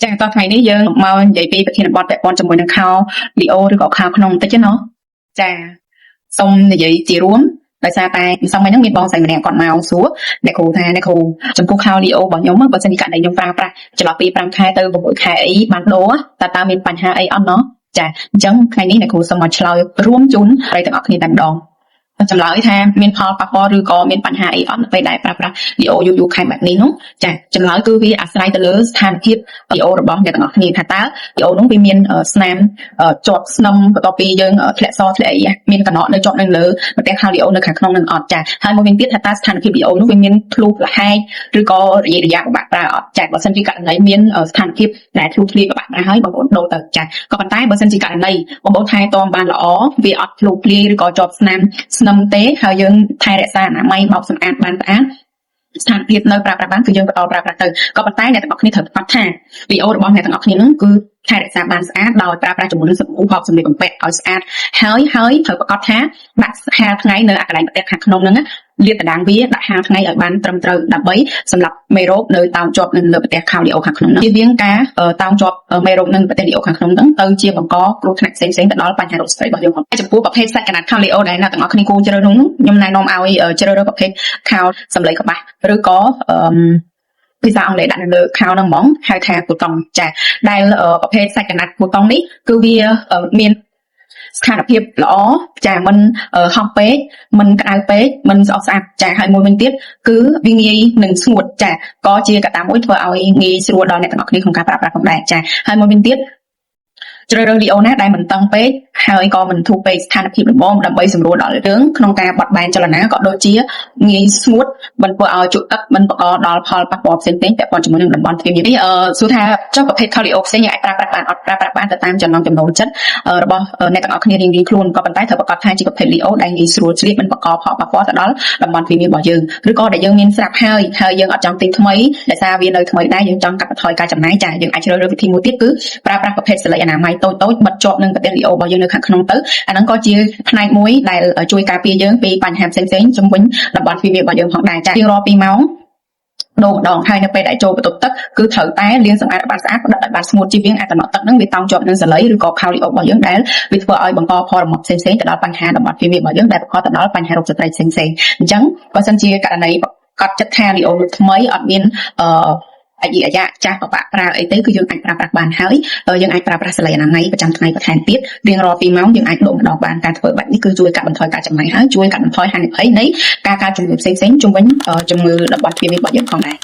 ចាតោះថ្ងៃនេះយើងមកនិយាយពីប្រធានបទពាក់ព័ន្ធជាមួយនឹងខោលីអូឬក៏ខោក្នុងតិចណាចាសូមនិយាយជារួមដោយសារតែម្សិលមិញហ្នឹងមានបងស្រីម្នាក់គាត់មកសួរអ្នកគ្រូថាអ្នកគ្រូចំពោះខោលីអូរបស់ខ្ញុំបើសិនជាករណីខ្ញុំប្រើប្រាស់ចន្លោះពី5ខែទៅ6ខែអីបានដូរតើមានបញ្ហាអីអត់ណោះចាអញ្ចឹងថ្ងៃនេះអ្នកគ្រូសូមមកឆ្លើយរួមជូនប្រិយទាំងអស់គ្នាតែម្ដងចម្លើយថាមានផលប៉ះពាល់ឬក៏មានបញ្ហាអីអត់នៅពេលដែលប្រើប្រាស់លីអូយូរខែបែបនេះនោះចាចម្លើយគឺវាអាស្រ័យទៅលើស្ថានភាពលីអូរបស់អ្នកទាំងអស់គ្នាថាតើលីអូនោះវាមានស្នាមជាប់ស្នឹមបន្ទាប់ពីយើងធ្លាក់សធ្លាក់អីមានកណកនៅជាប់នៅលើប្រទេសខោលីអូនៅខាងក្នុងនឹងអត់ចាហើយមួយវិញទៀតថាតើស្ថានភាពលីអូនោះវាមានធ្លុះប្រហែកឬក៏រយៈរយៈពិបាកប្រើអត់ចាបើសិនជាករណីមានស្ថានភាពដែលធ្លុះធ្លាយពិបាកប្រើហើយបងប្អូនដូរទៅចាក៏ប៉ុន្តែបើសិនជាករណីបងប្អូនថែទាំបានល្អវាអត់ធ្លុះធ្លាយឬក៏ជាប់ស្នាមស្នឹមទេហើយយើងថែរក្សាអនាម័យបោកសម្អាតបានស្អាតស្ថានភាពនៅប្រើប្រាស់បានគឺយើងបន្តប្រើប្រាស់ទៅក៏ប៉ុន្តែអ្នកទាំងអស់គ្នាត្រូវស្គាល់ថាវីអូរបស់អ្នកទាំងអស់គ្នានឹងគឺថែរក្សាបានស្អាតដោយប្រើប្រាស់ជាមួយនឹងសាប៊ូបោកសម្លៀកបំពាក់ឲ្យស្អាតហើយត្រូវប្រកាសថាដាក់ហាលថ្ងៃនៅកន្លែងប្រទេសខាងក្នុងហ្នឹងលាតត្រដាងវាដាក់ហាលថ្ងៃឲ្យបានត្រឹមត្រូវដើម្បីសម្រាប់មេរោគនៅតោងជាប់នៅលើប្រទេសខោលីអូខាងក្នុងហ្នឹងជៀសវាងការតោងជាប់មេរោគនៅប្រទេសលីអូខាងក្នុងហ្នឹងទៅជាបង្កគ្រោះថ្នាក់ផ្សេងៗទៅដល់បញ្ហារោគស្ត្រីរបស់យើងផងចំពោះប្រភេទសាច់កណាត់ខោលីអូដែលអ្នកទាំងអស់គ្នាគួរជ្រើសរើសនោះខ្ញុំណែនាំឲ្យជ្រើសរើសប្រភេទខោសម្លៃក្បាស់ឬក៏ភាសាអង់គ្លេសដាក់នៅលើខោហ្នឹងហ្មងហៅថាកូតុងចាដែលប្រភេទសាច់កណាត់កូតុងនេះគឺវាមានស្ថានភាពល្អចាមិនហោះពេកមិនក្តៅពេកមិនស្អុះស្អាតចាហើយមួយវិញទៀតគឺវាងាយនឹងស្ងួតចាក៏ជាកត្តាមួយធ្វើឲ្យងាយស្រួលដល់អ្នកទាំងអស់គ្នាក្នុងការប្រើប្រាស់ផងដែរចាហើយមួយវិញទៀតជ្រើសរើសលីអូណាដែលមិនតឹងពេកហើយក៏មិនធូរពេកស្ថានភាពល្មមដើម្បីសម្រួលដល់រឿងក្នុងការបត់បែនចលនាក៏ដូចជាងាយស្ងួតមិនធ្វើឲ្យជក់ទឹកមិនបង្កដល់ផលប៉ះពាល់ផ្សេងៗពាក់ព័ន្ធជាមួយនឹងតំបន់ទ្វារនេះសួរថាចុះប្រភេទខោលីអូផ្សេងយើងអាចប្រើប្រាស់បានអត់ប្រើប្រាស់បានទៅតាមចំណង់ចំណូលចិត្តរបស់អ្នកទាំងអស់គ្នារៀងៗខ្លួនក៏ប៉ុន្តែត្រូវប្រកាសថាជាប្រភេទលីអូដែលងាយស្រួលឆ្លៀតមិនបង្កផលប៉ះពាល់ទៅដល់តំបន់ទ្វាររបស់យើងឬក៏ដែលយើងមានស្រាប់ហើយយើងអត់ចង់ទិញថ្មីដោយសារវានៅថ្មីដែរយើងចង់កាត់បន្ថយការចំណាយចាយើងអាចជ្រើសរើសវិធីមួយទៀតគឺប្រើប្រាស់ប្រភេទស្លីអនាម័យតូចៗបិទជាប់នឹងប្រទេសលីអូរបស់យើងនៅខាងក្នុងទៅអាហ្នឹងក៏ជាផ្នែកមួយដែលជួយការពារយើងពីបញ្ហាផ្សេងៗជំវិញតំបន់ទ្វាររបស់យើងផងដែរចារៀងរាល់2ម៉ោងដូរម្ដងហើយនៅពេលដែលចូលបន្ទប់ទឹកគឺត្រូវតែលាងសម្អាតឲ្យបានស្អាតផ្ដិតឲ្យបានស្ងួតជៀសវាងអាកណកទឹកហ្នឹងវាតោងជាប់នឹងសលៃឬក៏ខោលីអូរបស់យើងដែលវាធ្វើឲ្យបង្កផលរមាត់ផ្សេងៗទៅដល់បញ្ហាតំបន់ទ្វាររបស់យើងដែលបង្កទៅដល់បញ្ហារោគស្ត្រីផ្សេងៗអញ្ចឹងបើសិនជាករណីកត់ចិត្តថាលីអូថ្មីអត់មានអាយចាស់បបាក់ប្រើអីទេគឺយើងអាចប្រើប្រាស់បានហើយយើងអាចប្រើប្រាស់សលៃអនាម័យប្រចាំថ្ងៃបន្ថែមទៀតរៀងរាល់2ម៉ោងយើងអាចដូរម្ដងបានការធ្វើបែបនេះគឺជួយកាត់បន្ថយការចំណាយហើយជួយកាត់បន្ថយហានិភ័យនៃការកើតជំងឺផ្សេងៗជុំវិញជំងឺតំបន់ទ្វាររបស់យើងផងដែរ